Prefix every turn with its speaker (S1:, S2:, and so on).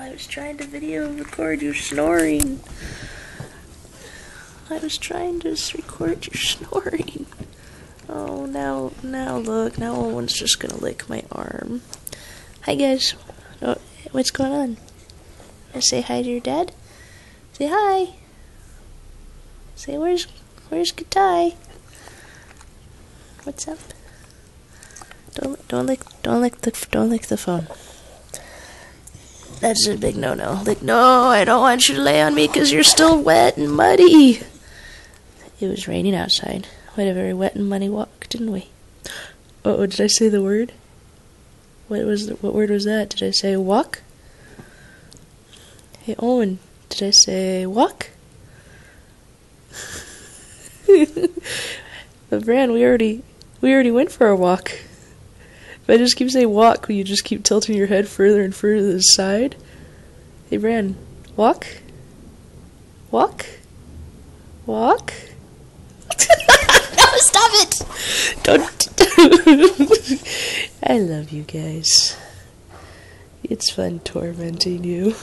S1: I was trying to video record you snoring. I was trying to record you snoring. Oh, now look, now Owen's just gonna lick my arm. Hi guys. Oh, what's going on? Say hi to your dad. Say hi. Say where's Katai? What's up? Don't lick the phone. That's a big no-no. Like, no, I don't want you to lay on me because you're still wet and muddy. It was raining outside. We had a very wet and muddy walk, didn't we? Oh, did I say the word? What word was that? Did I say walk? Hey, Owen, did I say walk? But Bran, we already went for a walk. If I just keep saying walk, will you just keep tilting your head further and further to the side? Hey, Bran, walk? Walk? Walk?
S2: No, stop it!
S1: Don't. I love you guys. It's fun tormenting you.